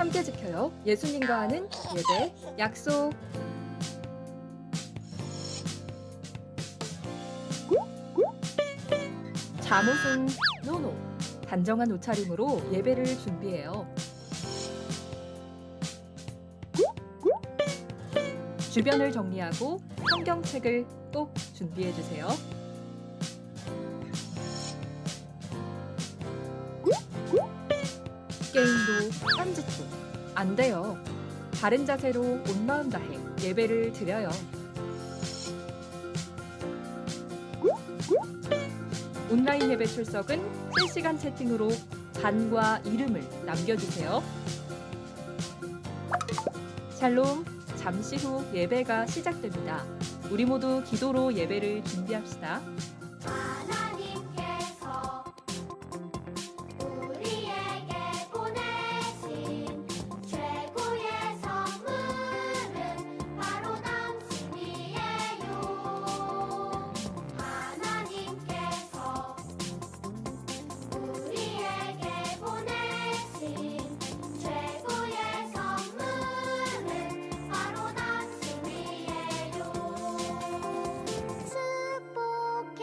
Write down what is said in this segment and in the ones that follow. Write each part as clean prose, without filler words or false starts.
함께 지켜요. 예수님과 하는 예배 약속. 잠옷은 노노. 단정한 옷차림으로 예배를 준비해요. 주변을 정리하고 성경책을 꼭 준비해 주세요. 게임도 딴짓도 안 돼요. 바른 자세로 온 마음 다해 예배를 드려요. 온라인 예배 출석은 실시간 채팅으로 반과 이름을 남겨주세요. 샬롬, 잠시 후 예배가 시작됩니다. 우리 모두 기도로 예배를 준비합시다. 하나님께서 우리에게 보내신 최고의 선물은 바로 당신이에요. 하나님께서 우리에게 보내신 최고의 선물은 바로 당신이에요. 축복해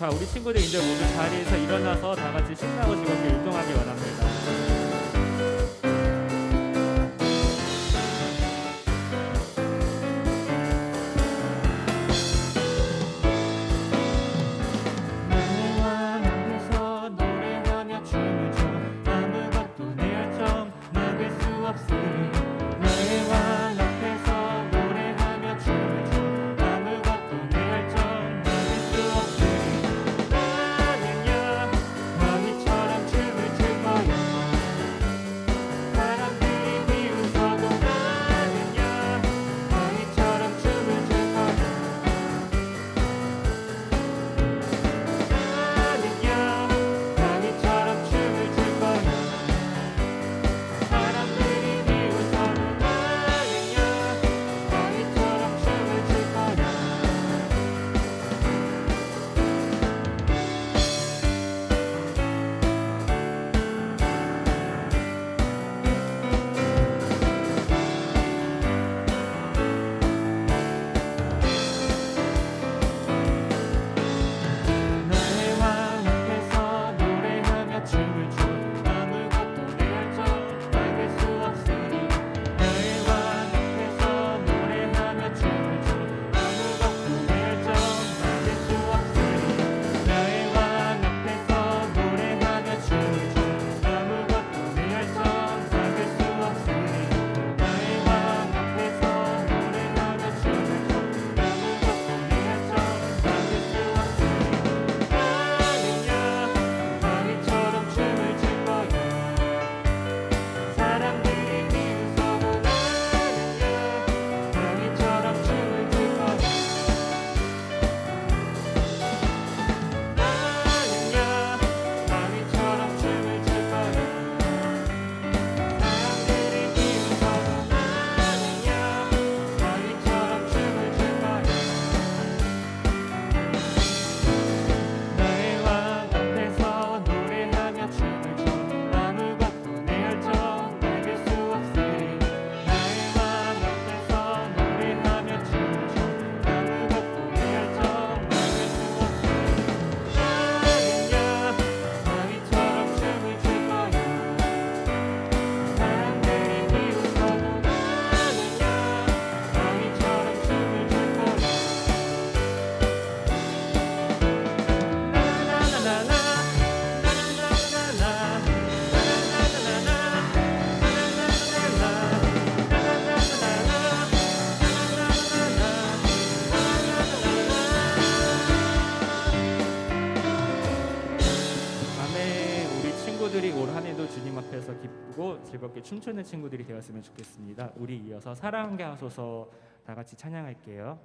자, 우리 친구들 이제 모두 자리에서 일어나서 다 같이 신나고 즐겁게 율동하기 원합니다. 나의 왕 앞에서 노래하며 춤을 춰 아무것도 내 열정 막을 수 없으니 나의 왕 앞에서 노래하며 춤을 춰 아무것도 내 열정 막을 수 없으니 나는야 왕이처럼 춤을 출 거야. 사람들이 비웃어도 나는야 왕이처럼 춤을 출 거야. 나는야 왕이처럼 춤을 출 거야. 사람들이 비웃어도 나는야 왕이처럼 춤을 출 거야. 나의 왕 앞에서 노래하며 춤을 춰 아무것도 내 열정 막을 수 없으니 나의 왕 앞에서 노래하며 춤을 춰 아무것도 내 열정 막을 수 없으니 나의 왕 앞에서 노래하며 춤을 춰 아무것도 내 열정 막을 수 없으니 나의 왕 앞에서 노래하며 춤을 춰 아무것도 내 열정 막을 수 없으니 나는야 왕이처럼 춤을 출 거야. 사람들이 비웃어도 나는야 왕이처럼 춤을 출 거야. 나는야 왕이처럼 춤을 출 거야. 사람들이 비웃어도 나는야 왕이처럼 춤을 출 거야. 나의 왕 앞에서 노래하며 춤을 춰 아무것도 내 열정 막을 수 없으니 나의 왕 앞에서 노래하며 춤을 춰 아무것도 내 열정 막을 수 없으니 나는야 왕이처럼 춤을 출 거야. 사람들이 비웃어도 나는야 왕이처럼 춤을 출 거야. 아멘. 우리 친구들이 올 한해도 주님 앞에서 기쁘고 즐겁게 춤추는 친구들이 되었으면 좋겠습니다. 우리 이어서 사랑하게 하소서 다 같이 찬양할게요.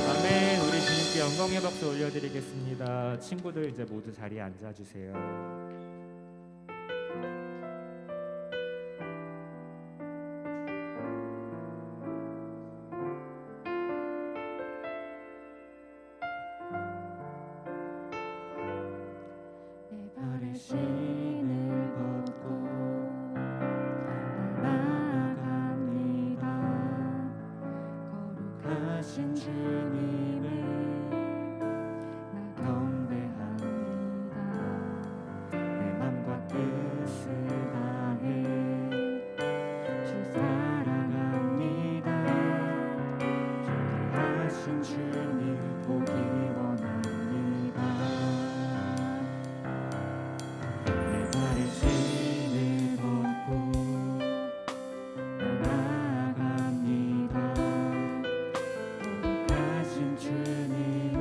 아멘. 우리 주님께 영광의 박수 올려드리겠습니다. 친구들 이제 모두 자리에 앉아주세요. 내 발에 신을 벗고 나아갑니다. 거룩하신 주님을 나 경배합니다. 내 맘과 뜻을 다해 주 사랑합니다. 존귀하신 주님 보기 원합니다. 내 발에 신을 벗고 나아갑니다. 거룩하신 주님을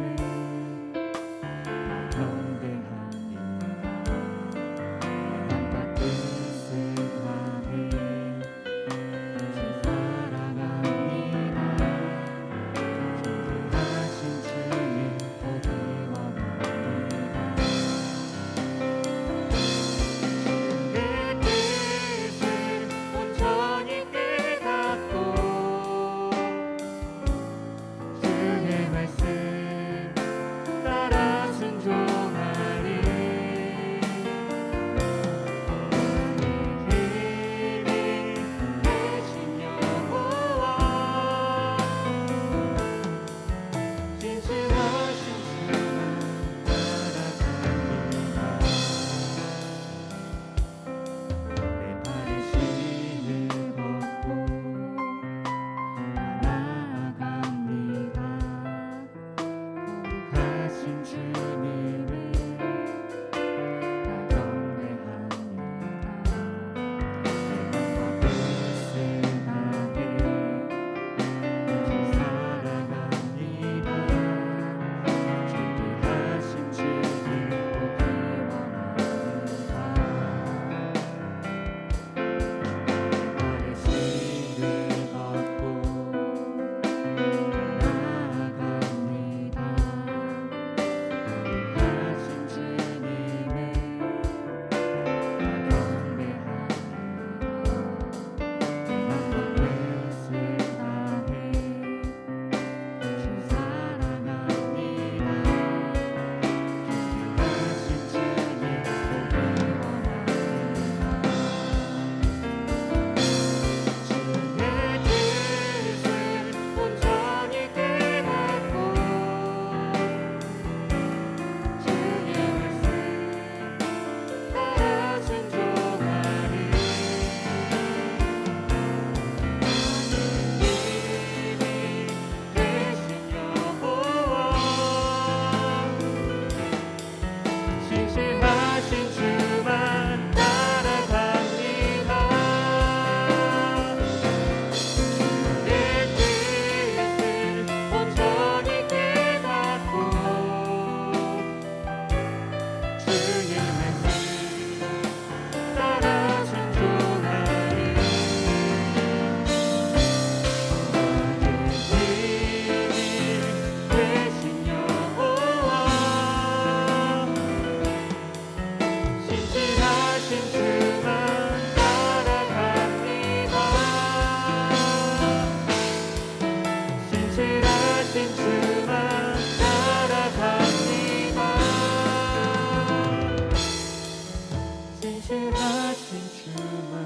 신실하신 주만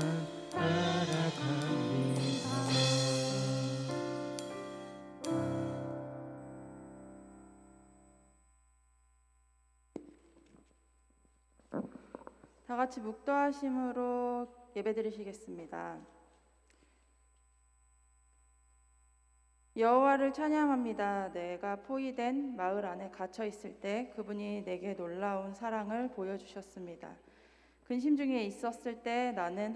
따라갑니다. 다 같이 묵도하심으로 예배드리시겠습니다. 여호와를 찬양합니다. 내가 포위된 마을 안에 갇혀 있을 때 그분이 내게 놀라운 사랑을 보여주셨습니다. 근심 중에 있었을 때 나는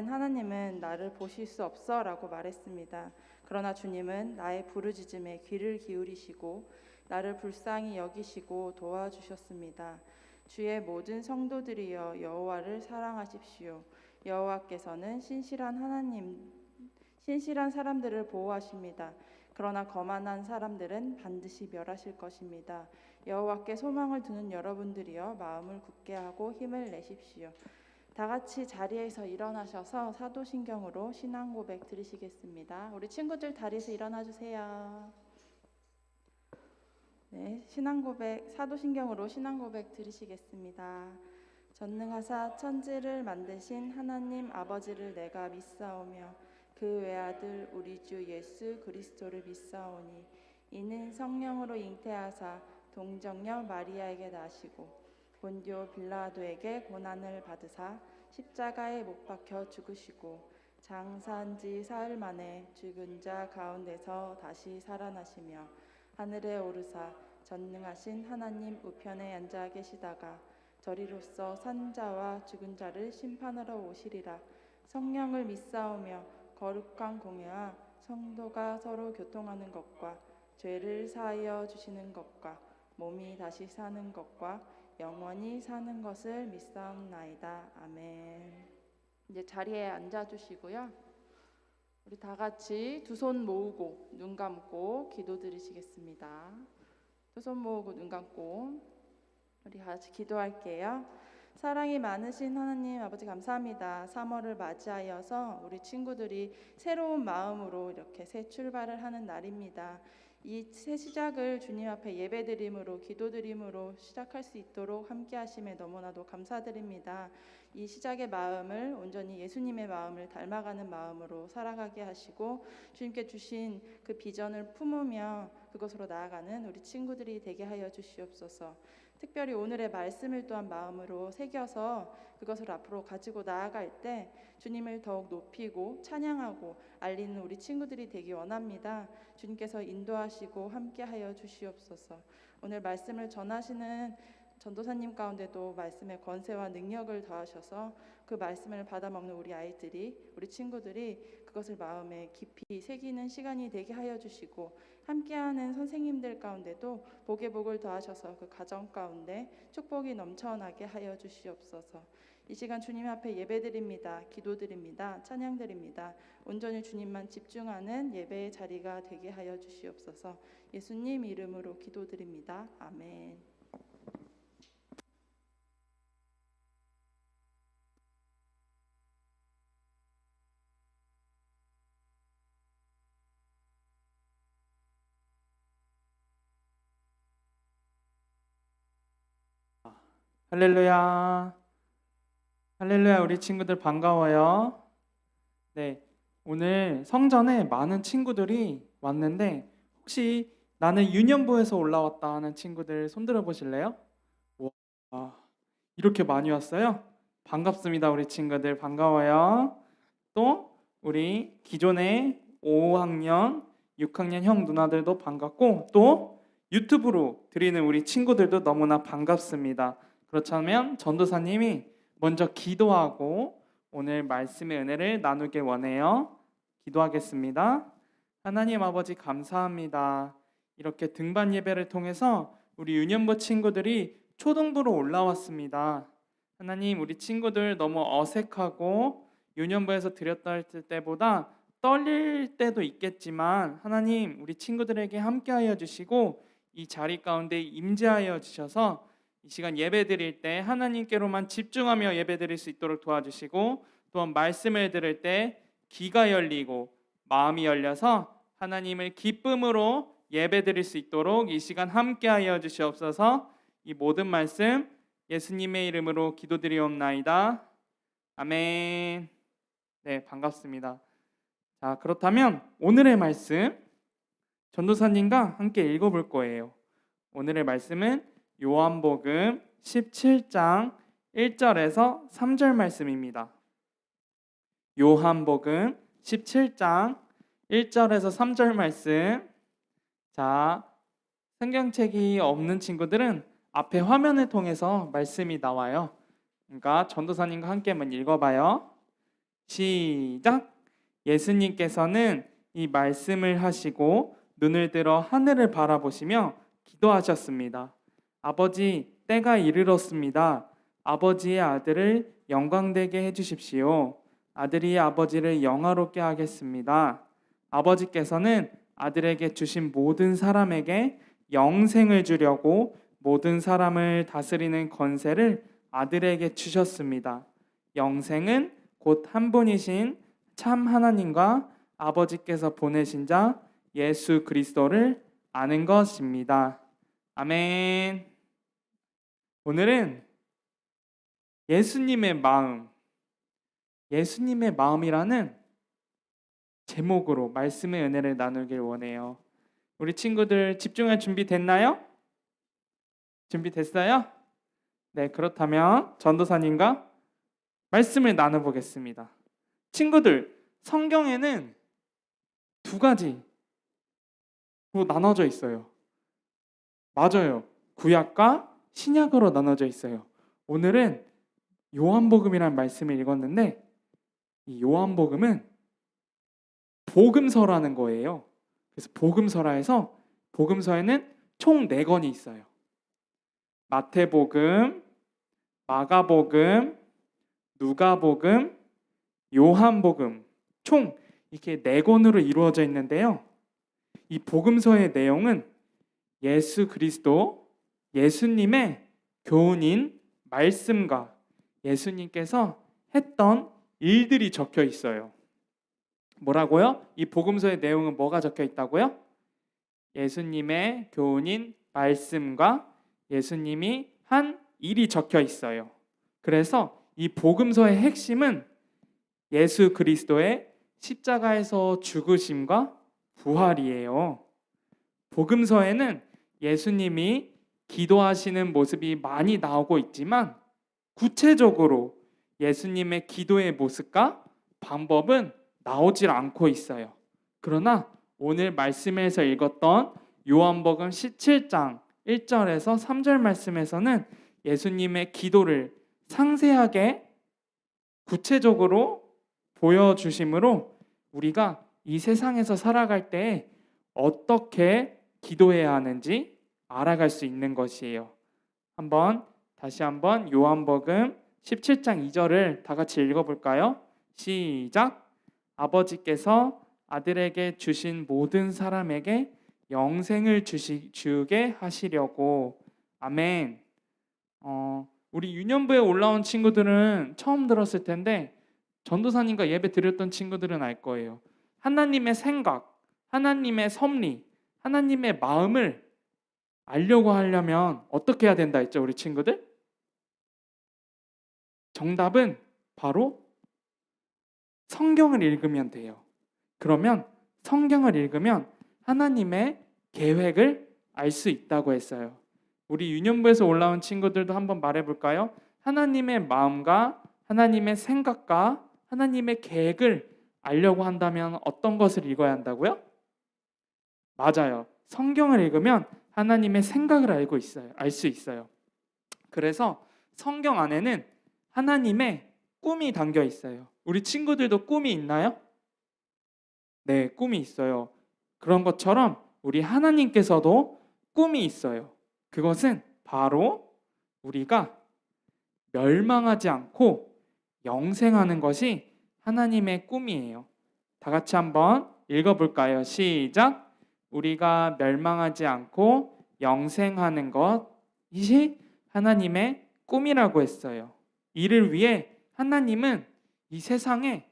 하나님은 나를 보실 수 없어라고 말했습니다. 그러나 주님은 나의 부르짖음에 귀를 기울이시고 나를 불쌍히 여기시고 도와주셨습니다. 주의 모든 성도들이여 여호와를 사랑하십시오. 여호와께서는 신실한 사람들을 보호하십니다. 그러나 거만한 사람들은 반드시 멸하실 것입니다. 여호와께 소망을 두는 여러분들이여 마음을 굳게 하고 힘을 내십시오. 다 같이 자리에서 일어나셔서 사도신경으로 신앙 고백 드리시겠습니다. 우리 친구들 자리에서 일어나 주세요. 네, 사도신경으로 신앙 고백 드리시겠습니다. 전능하사 천지를 만드신 하나님 아버지를 내가 믿사오며 그 외아들 우리 주 예수 그리스도를 믿사오니 이는 성령으로 잉태하사 동정녀 마리아에게 나시고 본디오 빌라도에게 고난을 받으사 십자가에 못 박혀 죽으시고 장사한 지 사흘 만에 죽은 자 가운데서 다시 살아나시며 하늘에 오르사 전능하신 하나님 우편에 앉아 계시다가 저리로서 산 자와 죽은 자를 심판하러 오시리라. 성령을 믿사오며 거룩한 공예와 성도가 서로 교통하는 것과 죄를 사하여 주시는 것과 몸이 다시 사는 것과 영원히 사는 것을 믿사옵나이다. 아멘. 이제 자리에 앉아주시고요. 우리 다 같이 두 손 모으고 눈 감고 기도 드리시겠습니다. 두 손 모으고 눈 감고 우리 같이 기도할게요. 사랑이 많으신 하나님 아버지 감사합니다. 3월을 맞이하여서 우리 친구들이 새로운 마음으로 이렇게 새 출발을 하는 날입니다. 이 새 시작을 주님 앞에 예배드림으로 기도드림으로 시작할 수 있도록 함께 하심에 너무나도 감사드립니다. 이 시작의 마음을 온전히 예수님의 마음을 닮아가는 마음으로 살아가게 하시고 주님께 주신 그 비전을 품으며 그것으로 나아가는 우리 친구들이 되게 하여 주시옵소서. 특별히 오늘의 말씀을 또한 마음으로 새겨서 그것을 앞으로 가지고 나아갈 때 주님을 더욱 높이고 찬양하고 알리는 우리 친구들이 되기 원합니다. 주님께서 인도하시고 함께하여 주시옵소서. 오늘 말씀을 전하시는 전도사님 가운데도 말씀의 권세와 능력을 더하셔서 그 말씀을 받아먹는 우리 아이들이 우리 친구들이 그것을 마음에 깊이 새기는 시간이 되게 하여 주시고 함께하는 선생님들 가운데도 복의 복을 더하셔서 그 가정 가운데 축복이 넘쳐나게 하여 주시옵소서. 이 시간 주님 앞에 예배드립니다. 기도드립니다. 찬양드립니다. 온전히 주님만 집중하는 예배의 자리가 되게 하여 주시옵소서. 예수님 이름으로 기도드립니다. 아멘. 할렐루야. 할렐루야. 우리 친구들 반가워요. 네, 오늘 성전에 많은 친구들이 왔는데 혹시 나는 유년부에서 올라왔다 하는 친구들 손들어 보실래요? 와, 이렇게 많이 왔어요? 반갑습니다. 우리 친구들 반가워요. 또 우리 기존의 5학년, 6학년 형 누나들도 반갑고 또 유튜브로 드리는 우리 친구들도 너무나 반갑습니다. 그렇다면 전도사님이 먼저 기도하고 오늘 말씀의 은혜를 나누길 원해요. 기도하겠습니다. 하나님 아버지 감사합니다. 이렇게 등반 예배를 통해서 우리 유년부 친구들이 초등부로 올라왔습니다. 하나님 우리 친구들 너무 어색하고 유년부에서 드렸다 때보다 떨릴 때도 있겠지만 하나님 우리 친구들에게 함께하여 주시고 이 자리 가운데 임재하여 주셔서 이 시간 예배드릴 때 하나님께로만 집중하며 예배드릴 수 있도록 도와주시고 또한 말씀을 들을 때 귀가 열리고 마음이 열려서 하나님을 기쁨으로 예배드릴 수 있도록 이 시간 함께하여 주시옵소서. 이 모든 말씀 예수님의 이름으로 기도드리옵나이다. 아멘. 네, 반갑습니다. 자, 그렇다면 오늘의 말씀 전도사님과 함께 읽어볼 거예요. 오늘의 말씀은 요한복음 17장 1절에서 3절 말씀입니다. 요한복음 17장 1절에서 3절 말씀. 자, 성경책이 없는 친구들은 앞에 화면을 통해서 말씀이 나와요. 그러니까 전도사님과 함께 한번 읽어봐요. 시작. 예수님께서는 이 말씀을 하시고 눈을 들어 하늘을 바라보시며 기도하셨습니다. 아버지, 때가 이르렀습니다. 아버지의 아들을 영광되게 해주십시오. 아들이 아버지를 영화롭게 하겠습니다. 아버지께서는 아들에게 주신 모든 사람에게 영생을 주려고 모든 사람을 다스리는 권세를 아들에게 주셨습니다. 영생은 곧 한 분이신 참 하나님과 아버지께서 보내신 자 예수 그리스도를 아는 것입니다. 아멘. 오늘은 예수님의 마음, 예수님의 마음이라는 제목으로 말씀의 은혜를 나누길 원해요. 우리 친구들 집중할 준비 됐나요? 준비됐어요? 네, 그렇다면 전도사님과 말씀을 나눠보겠습니다. 친구들, 성경에는 두 가지로 나눠져 있어요. 맞아요. 구약과 신약으로 나눠져 있어요. 오늘은 요한복음이라는 말씀을 읽었는데 이 요한복음은 복음서라는 거예요. 그래서 복음서라해서 복음서에는 총 4권이 있어요. 마태복음, 마가복음, 누가복음, 요한복음 총 이렇게 4권으로 이루어져 있는데요. 이 복음서의 내용은 예수 그리스도, 예수님의 교훈인 말씀과 예수님께서 했던 일들이 적혀 있어요. 뭐라고요? 이 복음서의 내용은 뭐가 적혀 있다고요? 예수님의 교훈인 말씀과 예수님이 한 일이 적혀 있어요. 그래서 이 복음서의 핵심은 예수 그리스도의 십자가에서 죽으심과 부활이에요. 복음서에는 예수님이 기도하시는 모습이 많이 나오고 있지만 구체적으로 예수님의 기도의 모습과 방법은 나오질 않고 있어요. 그러나 오늘 말씀에서 읽었던 요한복음 17장 1절에서 3절 말씀에서는 예수님의 기도를 상세하게 구체적으로 보여주심으로 우리가 이 세상에서 살아갈 때 어떻게 기도해야 하는지 알아갈 수 있는 것이에요. 다시 한번 요한복음 17장 2절을 다 같이 읽어볼까요? 시작. 아버지께서 아들에게 주신 모든 사람에게 영생을 주게 하시려고. 아멘. 우리 유년부에 올라온 친구들은 처음 들었을 텐데 전도사님과 예배 드렸던 친구들은 알 거예요. 하나님의 생각, 하나님의 섭리, 하나님의 마음을 알려고 하려면 어떻게 해야 된다 했죠, 우리 친구들? 정답은 바로 성경을 읽으면 돼요. 그러면 성경을 읽으면 하나님의 계획을 알 수 있다고 했어요. 우리 유년부에서 올라온 친구들도 한번 말해볼까요? 하나님의 마음과 하나님의 생각과 하나님의 계획을 알려고 한다면 어떤 것을 읽어야 한다고요? 맞아요. 성경을 읽으면 하나님의 생각을 알 수 있어요. 그래서 성경 안에는 하나님의 꿈이 담겨 있어요. 우리 친구들도 꿈이 있나요? 네, 꿈이 있어요. 그런 것처럼 우리 하나님께서도 꿈이 있어요. 그것은 바로 우리가 멸망하지 않고 영생하는 것이 하나님의 꿈이에요. 다 같이 한번 읽어볼까요? 시작. 우리가 멸망하지 않고 영생하는 것이 하나님의 꿈이라고 했어요. 이를 위해 하나님은 이 세상에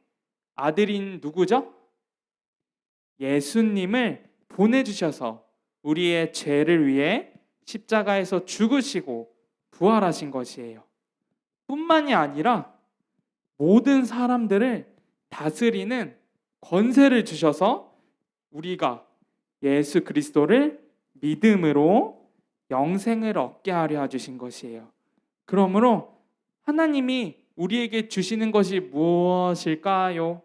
아들인 누구죠? 예수님을 보내주셔서 우리의 죄를 위해 십자가에서 죽으시고 부활하신 것이에요. 뿐만이 아니라 모든 사람들을 다스리는 권세를 주셔서 우리가 예수 그리스도를 믿음으로 영생을 얻게 하려 주신 것이에요. 그러므로 하나님이 우리에게 주시는 것이 무엇일까요?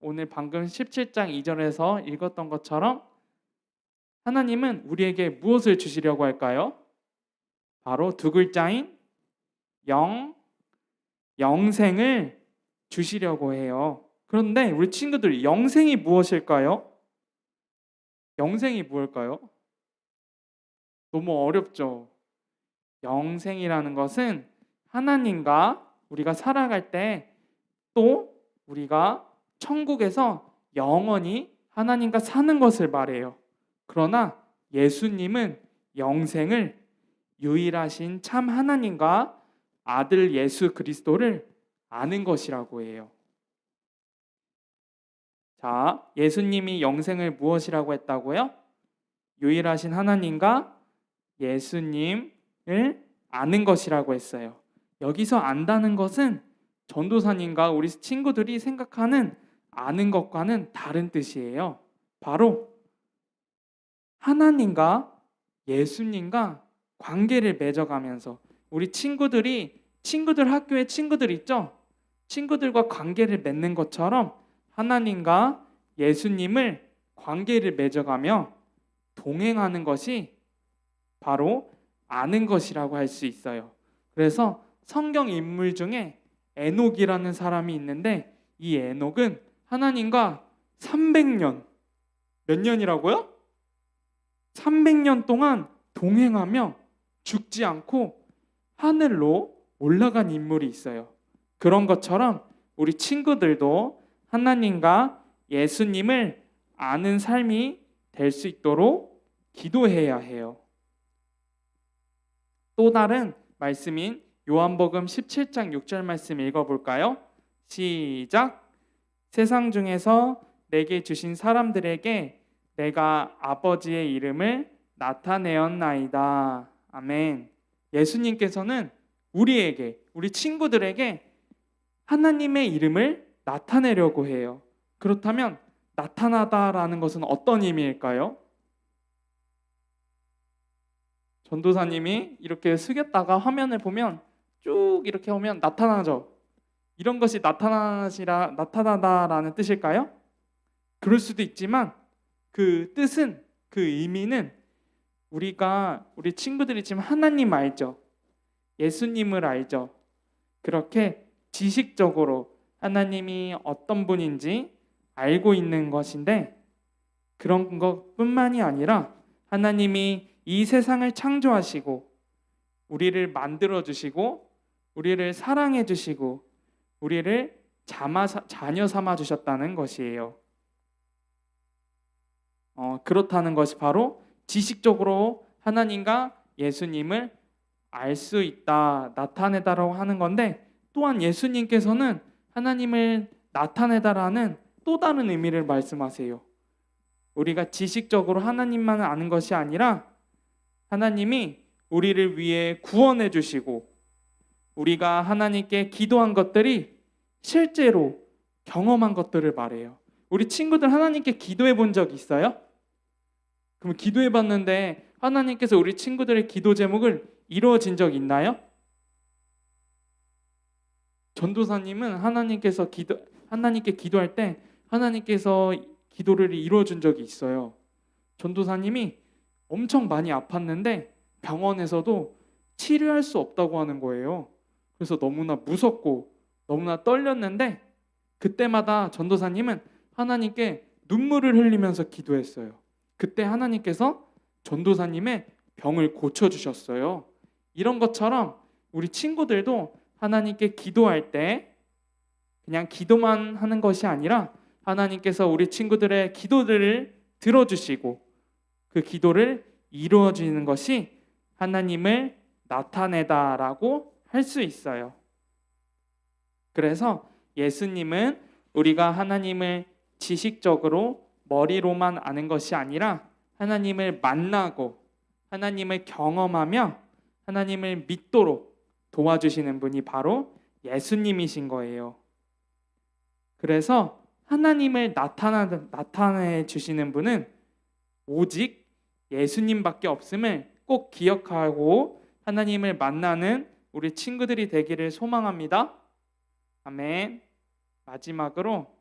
오늘 방금 17장 2절에서 읽었던 것처럼 하나님은 우리에게 무엇을 주시려고 할까요? 바로 두 글자인 영생을 주시려고 해요. 그런데 우리 친구들, 영생이 무엇일까요? 영생이 무엇일까요? 너무 어렵죠. 영생이라는 것은 하나님과 우리가 살아갈 때 또 우리가 천국에서 영원히 하나님과 사는 것을 말해요. 그러나 예수님은 영생을 유일하신 참 하나님과 아들 예수 그리스도를 아는 것이라고 해요. 자, 예수님이 영생을 무엇이라고 했다고요? 유일하신 하나님과 예수님을 아는 것이라고 했어요. 여기서 안다는 것은 전도사님과 우리 친구들이 생각하는 아는 것과는 다른 뜻이에요. 바로 하나님과 예수님과 관계를 맺어가면서 우리 친구들 학교에 친구들 있죠? 친구들과 관계를 맺는 것처럼 하나님과 예수님을 관계를 맺어가며 동행하는 것이 바로 아는 것이라고 할 수 있어요. 그래서 성경 인물 중에 에녹이라는 사람이 있는데 이 에녹은 하나님과 300년, 몇 년이라고요? 300년 동안 동행하며 죽지 않고 하늘로 올라간 인물이 있어요. 그런 것처럼 우리 친구들도 하나님과 예수님을 아는 삶이 될 수 있도록 기도해야 해요. 또 다른 말씀인 요한복음 17장 6절 말씀 읽어볼까요? 시작. 세상 중에서 내게 주신 사람들에게 내가 아버지의 이름을 나타내었나이다. 아멘. 예수님께서는 우리 친구들에게 하나님의 이름을 나타내려고 해요. 그렇다면 나타나다라는 것은 어떤 의미일까요? 전도사님이 이렇게 숙였다가 화면을 보면 쭉 이렇게 오면 나타나죠. 이런 것이 나타나다라는 뜻일까요? 그럴 수도 있지만 그 뜻은, 그 의미는 우리 친구들이 지금 하나님 알죠? 예수님을 알죠? 그렇게 지식적으로 하나님이 어떤 분인지 알고 있는 것인데 그런 것뿐만이 아니라 하나님이 이 세상을 창조하시고 우리를 만들어주시고 우리를 사랑해주시고 우리를 자녀 삼아주셨다는 것이에요. 그렇다는 것이 바로 지식적으로 하나님과 예수님을 알 수 있다, 나타내다라고 하는 건데 또한 예수님께서는 하나님을 나타내다라는 또 다른 의미를 말씀하세요. 우리가 지식적으로 하나님만 아는 것이 아니라 하나님이 우리를 위해 구원해 주시고 우리가 하나님께 기도한 것들이 실제로 경험한 것들을 말해요. 우리 친구들 하나님께 기도해 본 적 있어요? 그럼 기도해 봤는데 하나님께서 우리 친구들의 기도 제목을 이루어진 적 있나요? 전도사님은 하나님께 기도할 때 하나님께서 기도를 이루어 준 적이 있어요. 전도사님이 엄청 많이 아팠는데 병원에서도 치료할 수 없다고 하는 거예요. 그래서 너무나 무섭고 너무나 떨렸는데 그때마다 전도사님은 하나님께 눈물을 흘리면서 기도했어요. 그때 하나님께서 전도사님의 병을 고쳐주셨어요. 이런 것처럼 우리 친구들도 하나님께 기도할 때 그냥 기도만 하는 것이 아니라 하나님께서 우리 친구들의 기도들을 들어주시고 그 기도를 이루어지는 것이 하나님을 나타내다라고 할 수 있어요. 그래서 예수님은 우리가 하나님을 지식적으로 머리로만 아는 것이 아니라 하나님을 만나고 하나님을 경험하며 하나님을 믿도록 도와주시는 분이 바로 예수님이신 거예요. 그래서 하나님을 나타내 주시는 분은 오직 예수님밖에 없음을 꼭 기억하고 하나님을 만나는 우리 친구들이 되기를 소망합니다. 아멘. 마지막으로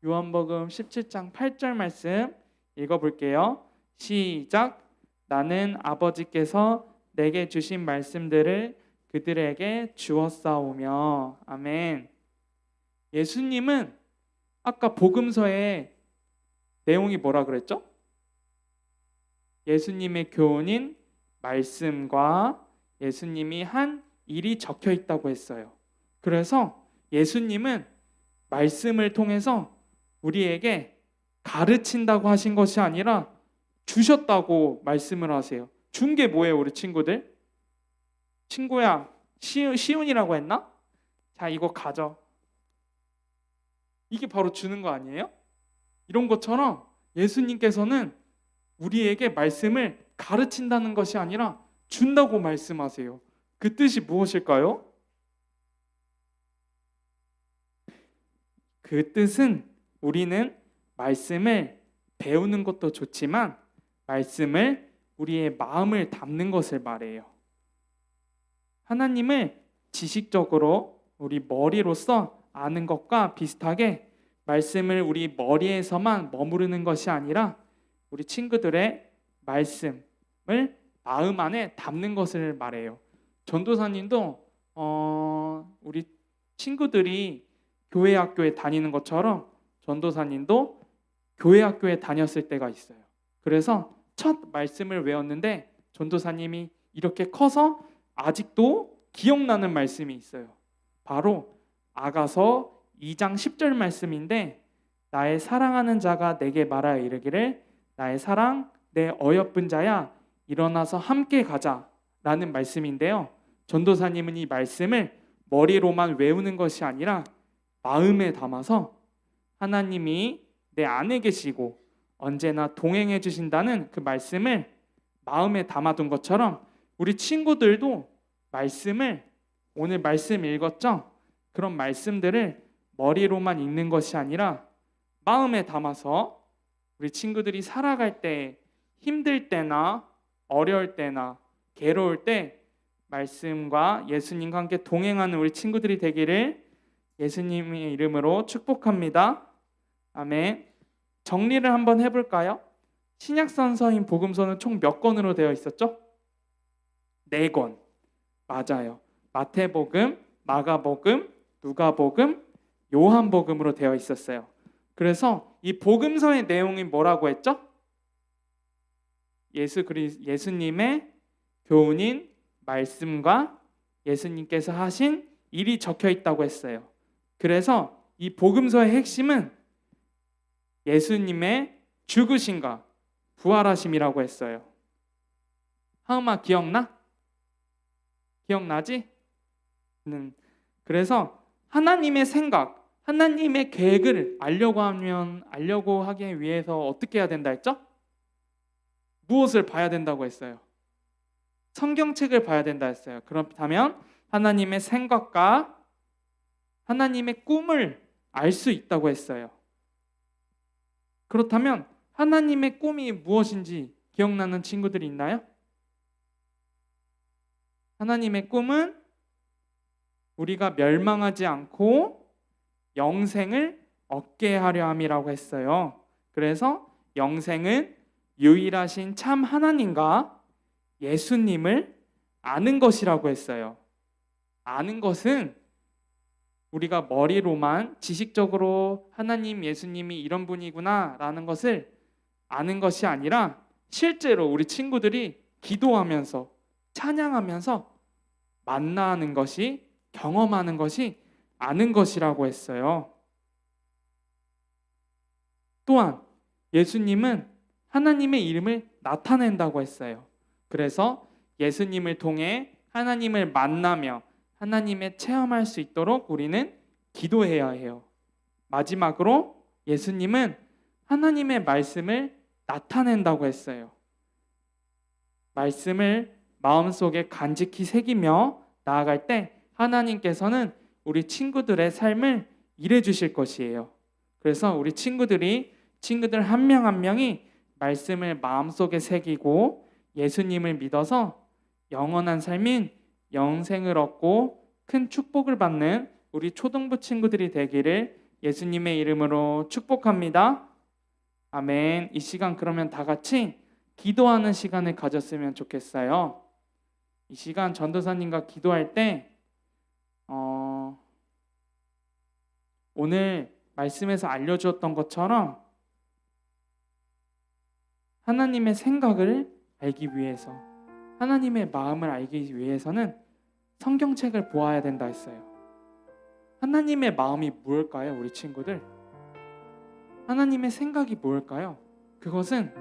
요한복음 17장 8절 말씀 읽어볼게요. 시작. 나는 아버지께서 내게 주신 말씀들을 그들에게 주었사오며. 아멘. 예수님은 아까 복음서에 내용이 뭐라 그랬죠? 예수님의 교훈인 말씀과 예수님이 한 일이 적혀 있다고 했어요. 그래서 예수님은 말씀을 통해서 우리에게 가르친다고 하신 것이 아니라 주셨다고 말씀을 하세요. 준 게 뭐예요, 우리 친구들? 친구야, 시온이라고 했나? 자, 이거 가져. 이게 바로 주는 거 아니에요? 이런 것처럼 예수님께서는 우리에게 말씀을 가르친다는 것이 아니라 준다고 말씀하세요. 그 뜻이 무엇일까요? 그 뜻은 우리는 말씀을 배우는 것도 좋지만 말씀을 우리의 마음을 담는 것을 말해요. 하나님을 지식적으로 우리 머리로서 아는 것과 비슷하게 말씀을 우리 머리에서만 머무르는 것이 아니라 우리 친구들의 말씀을 마음 안에 담는 것을 말해요. 전도사님도 우리 친구들이 교회 학교에 다니는 것처럼 전도사님도 교회 학교에 다녔을 때가 있어요. 그래서 첫 말씀을 외웠는데 전도사님이 이렇게 커서 아직도 기억나는 말씀이 있어요. 바로 아가서 2장 10절 말씀인데 나의 사랑하는 자가 내게 말하여 이르기를 나의 사랑 내 어여쁜 자야 일어나서 함께 가자 라는 말씀인데요. 전도사님은 이 말씀을 머리로만 외우는 것이 아니라 마음에 담아서 하나님이 내 안에 계시고 언제나 동행해 주신다는 그 말씀을 마음에 담아둔 것처럼 우리 친구들도 말씀을 오늘 말씀 읽었죠? 그런 말씀들을 머리로만 읽는 것이 아니라 마음에 담아서 우리 친구들이 살아갈 때 힘들 때나 어려울 때나 괴로울 때 말씀과 예수님과 함께 동행하는 우리 친구들이 되기를 예수님의 이름으로 축복합니다. 아멘. 정리를 한번 해볼까요? 신약선서인 복음서는 총 몇 권으로 되어 있었죠? 4권. 맞아요. 마태복음, 마가복음, 누가복음, 요한복음으로 되어 있었어요. 그래서 이 복음서의 내용이 뭐라고 했죠? 예수님의 교훈인 말씀과 예수님께서 하신 일이 적혀 있다고 했어요. 그래서 이 복음서의 핵심은 예수님의 죽으심과 부활하심이라고 했어요. 하은아 기억나? 기억나지? 그래서 하나님의 생각, 하나님의 계획을 알려고 하기 위해서 어떻게 해야 된다 했죠? 무엇을 봐야 된다고 했어요? 성경책을 봐야 된다 했어요. 그렇다면 하나님의 생각과 하나님의 꿈을 알 수 있다고 했어요. 그렇다면 하나님의 꿈이 무엇인지 기억나는 친구들이 있나요? 하나님의 꿈은 우리가 멸망하지 않고 영생을 얻게 하려 함이라고 했어요. 그래서 영생은 유일하신 참 하나님과 예수님을 아는 것이라고 했어요. 아는 것은 우리가 머리로만 지식적으로 하나님, 예수님이 이런 분이구나 라는 것을 아는 것이 아니라 실제로 우리 친구들이 기도하면서 찬양하면서 만나는 것이, 경험하는 것이 아는 것이라고 했어요. 또한 예수님은 하나님의 이름을 나타낸다고 했어요. 그래서 예수님을 통해 하나님을 만나며 하나님의 체험할 수 있도록 우리는 기도해야 해요. 마지막으로 예수님은 하나님의 말씀을 나타낸다고 했어요. 말씀을 마음속에 간직히 새기며 나아갈 때 하나님께서는 우리 친구들의 삶을 일해 주실 것이에요. 그래서 우리 친구들 한 명 한 명이 말씀을 마음속에 새기고 예수님을 믿어서 영원한 삶인 영생을 얻고 큰 축복을 받는 우리 초등부 친구들이 되기를 예수님의 이름으로 축복합니다. 아멘. 이 시간 그러면 다 같이 기도하는 시간을 가졌으면 좋겠어요. 이 시간 전도사님과 기도할 때 오늘 말씀에서 알려주었던 것처럼 하나님의 생각을 알기 위해서, 하나님의 마음을 알기 위해서는 성경책을 보아야 된다 했어요. 하나님의 마음이 무엇일까요, 우리 친구들? 하나님의 생각이 무엇일까요? 그것은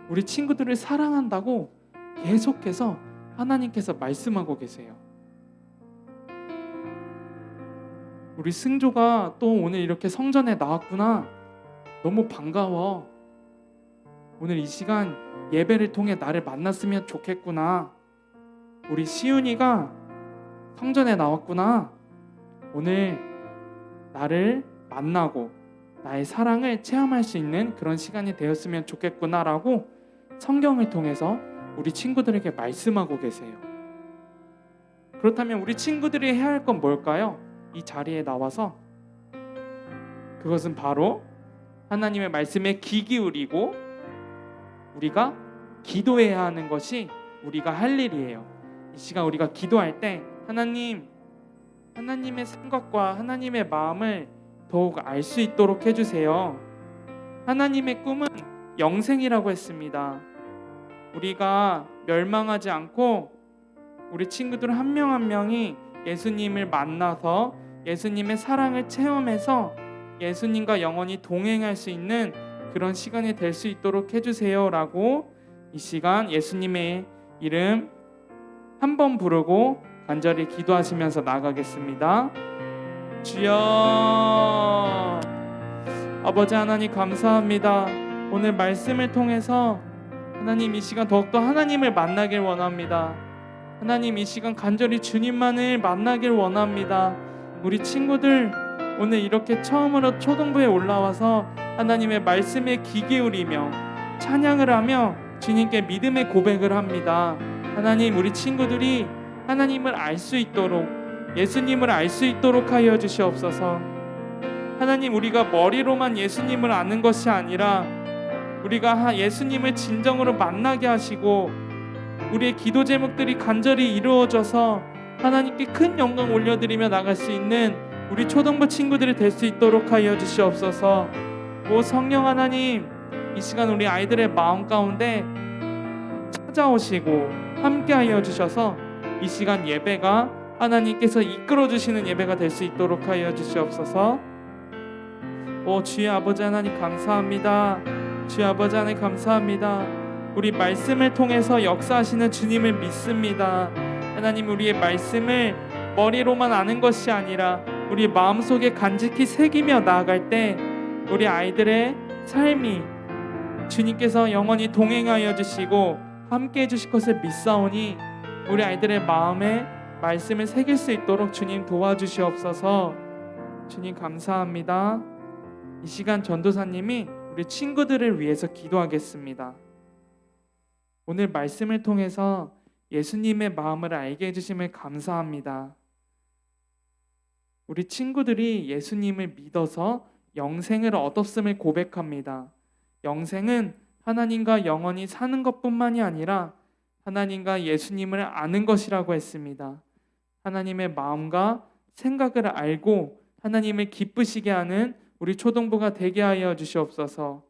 우리 친구들을 사랑한다고 계속해서 하나님께서 말씀하고 계세요. 우리 승조가 또 오늘 이렇게 성전에 나왔구나. 너무 반가워. 오늘 이 시간 예배를 통해 나를 만났으면 좋겠구나. 우리 시윤이가 성전에 나왔구나. 오늘 나를 만나고 나의 사랑을 체험할 수 있는 그런 시간이 되었으면 좋겠구나라고 성경을 통해서 우리 친구들에게 말씀하고 계세요. 그렇다면 우리 친구들이 해야 할 건 뭘까요? 이 자리에 나와서 그것은 바로 하나님의 말씀에 귀 기울이고 우리가 기도해야 하는 것이 우리가 할 일이에요. 이 시간 우리가 기도할 때 하나님의 생각과 하나님의 마음을 더욱 알 수 있도록 해주세요. 하나님의 꿈은 영생이라고 했습니다. 우리가 멸망하지 않고 우리 친구들 한 명 한 명이 예수님을 만나서 예수님의 사랑을 체험해서 예수님과 영원히 동행할 수 있는 그런 시간이 될 수 있도록 해주세요 라고 이 시간 예수님의 이름 한 번 부르고 간절히 기도하시면서 나가겠습니다. 주여, 아버지 하나님 감사합니다. 오늘 말씀을 통해서 하나님 이 시간 더욱더 하나님을 만나길 원합니다. 하나님 이 시간 간절히 주님만을 만나길 원합니다. 우리 친구들 오늘 이렇게 처음으로 초등부에 올라와서 하나님의 말씀에 귀 기울이며 찬양을 하며 주님께 믿음의 고백을 합니다. 하나님 우리 친구들이 하나님을 알 수 있도록 예수님을 알 수 있도록 하여 주시옵소서. 하나님 우리가 머리로만 예수님을 아는 것이 아니라 우리가 예수님을 진정으로 만나게 하시고 우리의 기도 제목들이 간절히 이루어져서 하나님께 큰 영광 올려드리며 나갈 수 있는 우리 초등부 친구들이 될 수 있도록 하여 주시옵소서. 오 성령 하나님 이 시간 우리 아이들의 마음 가운데 찾아오시고 함께 하여 주셔서 이 시간 예배가 하나님께서 이끌어 주시는 예배가 될 수 있도록 하여 주시옵소서. 오 주의 아버지 하나님 감사합니다. 주의 아버지 하나님 감사합니다. 우리 말씀을 통해서 역사하시는 주님을 믿습니다. 하나님 우리의 말씀을 머리로만 아는 것이 아니라 우리 마음속에 간직히 새기며 나아갈 때 우리 아이들의 삶이 주님께서 영원히 동행하여 주시고 함께 해주실 것을 믿사오니 우리 아이들의 마음에 말씀을 새길 수 있도록 주님 도와주시옵소서. 주님 감사합니다. 이 시간 전도사님이 우리 친구들을 위해서 기도하겠습니다. 오늘 말씀을 통해서 예수님의 마음을 알게 해주심을 감사합니다. 우리 친구들이 예수님을 믿어서 영생을 얻었음을 고백합니다. 영생은 하나님과 영원히 사는 것뿐만이 아니라 하나님과 예수님을 아는 것이라고 했습니다. 하나님의 마음과 생각을 알고 하나님을 기쁘시게 하는 우리 초등부가 되게 하여 주시옵소서.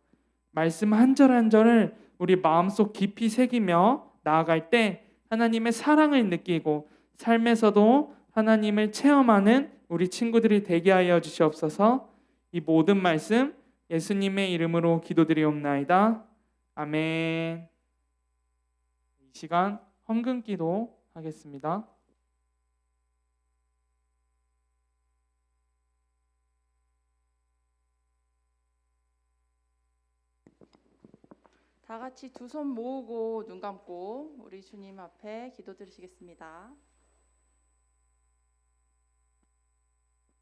말씀 한 절 한 절을 우리 마음속 깊이 새기며 나아갈 때 하나님의 사랑을 느끼고 삶에서도 하나님을 체험하는 우리 친구들이 되게 하여 주시옵소서. 이 모든 말씀 예수님의 이름으로 기도드리옵나이다. 아멘. 이 시간 헌금 기도 하겠습니다. 다 같이 두 손 모으고 눈 감고 우리 주님 앞에 기도드리시겠습니다.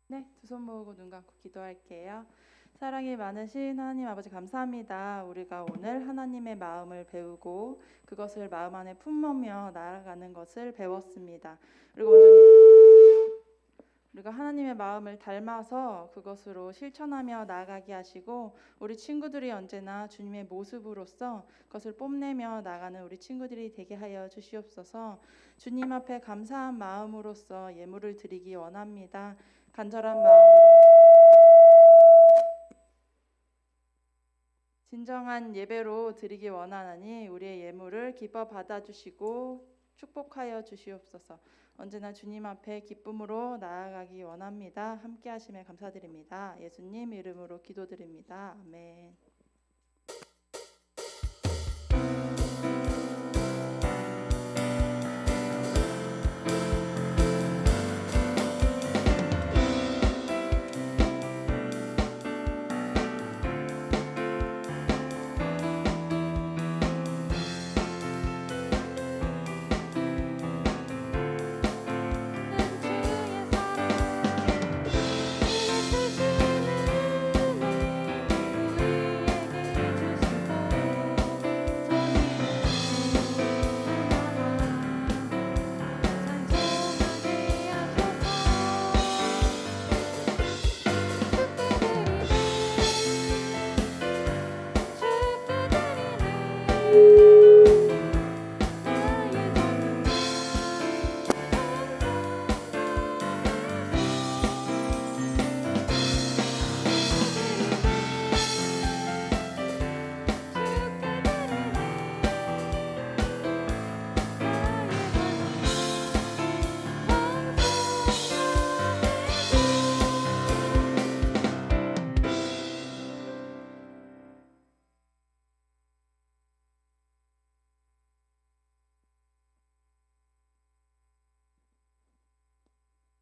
네, 두 손 모으고 눈 감고 기도할게요. 사랑이 많으신 하나님 아버지 감사합니다. 우리가 오늘 하나님의 마음을 배우고 그것을 마음 안에 품으며 나아가는 것을 배웠습니다. 그리고 온전히 우리가 하나님의 마음을 닮아서 그것으로 실천하며 나아가게 하시고 우리 친구들이 언제나 주님의 모습으로서 그것을 뽐내며 나가는 우리 친구들이 되게 하여 주시옵소서. 주님 앞에 감사한 마음으로서 예물을 드리기 원합니다. 간절한 마음으로 진정한 예배로 드리기 원하나니 우리의 예물을 기뻐 받아주시고 축복하여 주시옵소서. 언제나 주님 앞에 기쁨으로 나아가기 원합니다. 함께 하심에 감사드립니다. 예수님 이름으로 기도드립니다. 아멘.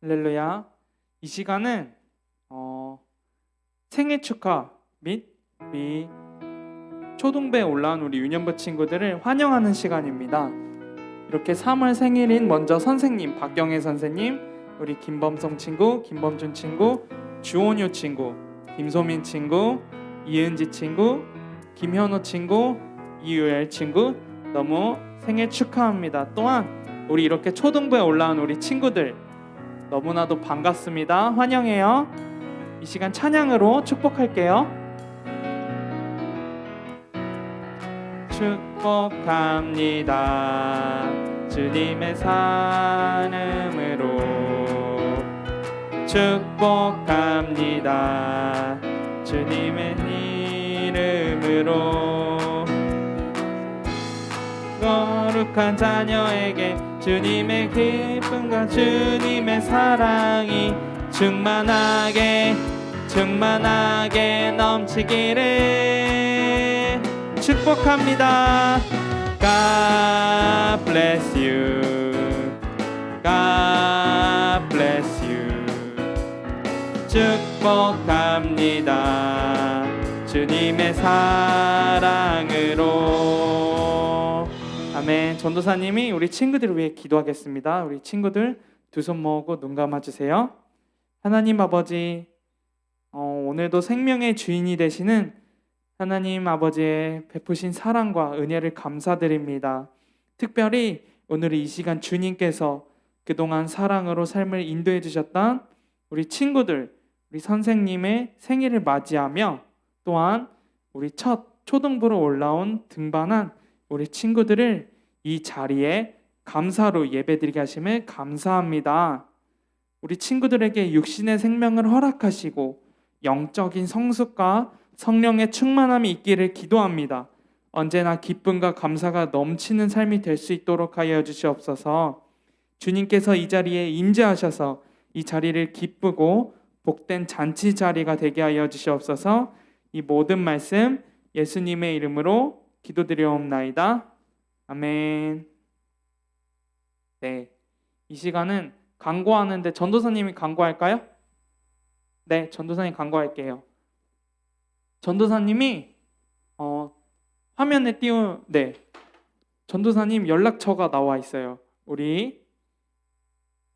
할렐루야. 이 시간은 생일 축하 및 우리 초등부에 올라온 우리 유년부 친구들을 환영하는 시간입니다. 이렇게 3월 생일인 먼저 선생님 박경혜 선생님, 우리 김범성 친구, 김범준 친구, 주원효 친구, 김소민 친구, 이은지 친구, 김현호 친구, 이유엘 친구 너무 생일 축하합니다. 또한 우리 이렇게 초등부에 올라온 우리 친구들 너무나도 반갑습니다. 환영해요. 이 시간 찬양으로 축복할게요. 축복합니다. 주님의 산음으로 축복합니다. 주님의 이름으로 거룩한 자녀에게 주님의 기쁨과 주님의 사랑이 충만하게 넘치기를 축복합니다. God bless you. God bless you. 축복합니다. 주님의 사랑으로. 아멘. 전도사님이 우리 친구들을 위해 기도하겠습니다. 우리 친구들 두 손 모으고 눈 감아주세요. 하나님 아버지, 오늘도 생명의 주인이 되시는 하나님 아버지의 베푸신 사랑과 은혜를 감사드립니다. 특별히 오늘 이 시간 주님께서 그동안 사랑으로 삶을 인도해 주셨던 우리 친구들, 우리 선생님의 생일을 맞이하며 또한 우리 첫 초등부로 올라온 등반한 우리 친구들을 이 자리에 감사로 예배드리게 하심을 감사합니다. 우리 친구들에게 육신의 생명을 허락하시고 영적인 성숙과 성령의 충만함이 있기를 기도합니다. 언제나 기쁨과 감사가 넘치는 삶이 될 수 있도록 하여 주시옵소서. 주님께서 이 자리에 임재하셔서 이 자리를 기쁘고 복된 잔치 자리가 되게 하여 주시옵소서. 이 모든 말씀 예수님의 이름으로 기도드리옵나이다. 아멘. 네, 이 시간은 광고하는데 전도사님이 광고할까요? 네, 전도사님 광고할게요. 전도사님이 화면에 네. 전도사님 연락처가 나와 있어요. 우리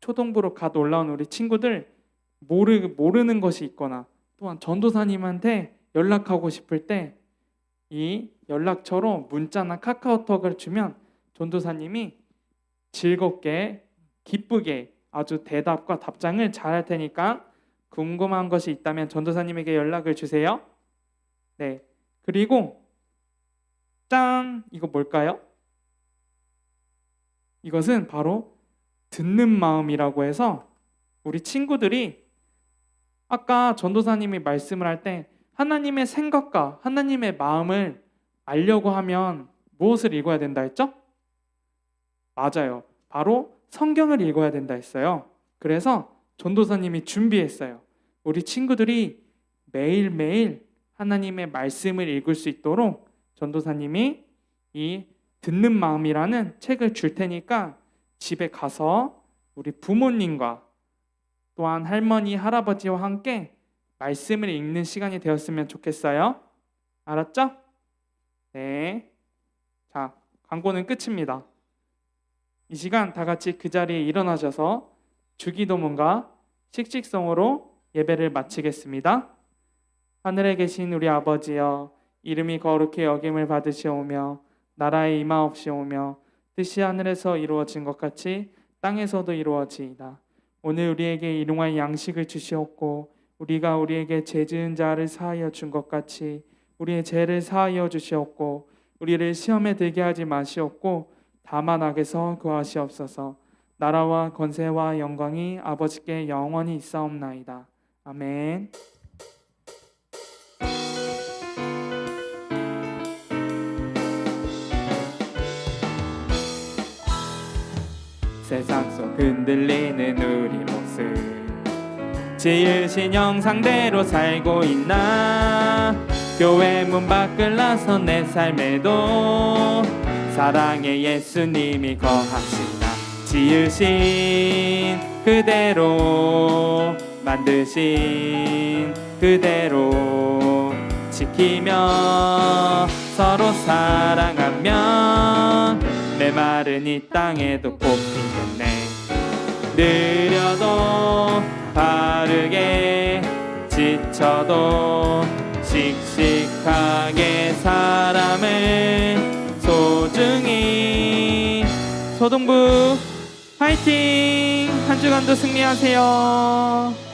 초동부로 갓 올라온 우리 친구들 모르는 것이 있거나 또한 전도사님한테 연락하고 싶을 때 이 연락처로 문자나 카카오톡을 주면 전도사님이 즐겁게 기쁘게 아주 대답과 답장을 잘할 테니까 궁금한 것이 있다면 전도사님에게 연락을 주세요. 네. 그리고 짠! 이거 뭘까요? 이것은 바로 듣는 마음이라고 해서 우리 친구들이 아까 전도사님이 말씀을 할 때 하나님의 생각과 하나님의 마음을 알려고 하면 무엇을 읽어야 된다 했죠? 맞아요. 바로 성경을 읽어야 된다 했어요. 그래서 전도사님이 준비했어요. 우리 친구들이 매일매일 하나님의 말씀을 읽을 수 있도록 전도사님이 이 듣는 마음이라는 책을 줄 테니까 집에 가서 우리 부모님과 또한 할머니, 할아버지와 함께 말씀을 읽는 시간이 되었으면 좋겠어요. 알았죠? 네. 자, 광고는 끝입니다. 이 시간 다 같이 그 자리에 일어나셔서 주기도문과 식식성으로 예배를 마치겠습니다. 하늘에 계신 우리 아버지여, 이름이 거룩히 여김을 받으시오며 나라에 임하옵시오며 뜻이 하늘에서 이루어진 것 같이 땅에서도 이루어지이다. 오늘 우리에게 일용할 양식을 주시옵고 우리가 우리에게 죄 지은 자를 사하여 준 것 같이 우리의 죄를 사하여 주시옵고 우리를 시험에 들게 하지 마시옵고 다만 악에서 구하시옵소서. 나라와 권세와 영광이 아버지께 영원히 있사옵나이다. 아멘. 세상 속 흔들리는 우리 모습 지으신 형상대로 살고 있나? 교회 문 밖을 나선 내 삶에도 사랑의 예수님이 거하시나? 지으신 그대로 만드신 그대로 지키며 서로 사랑하면 메마른 이 땅에도 꽃피겠네. 느려도 바르게 지쳐도 씩씩하게 사람을 소중히. 소동부 화이팅! 한 주간도 승리하세요.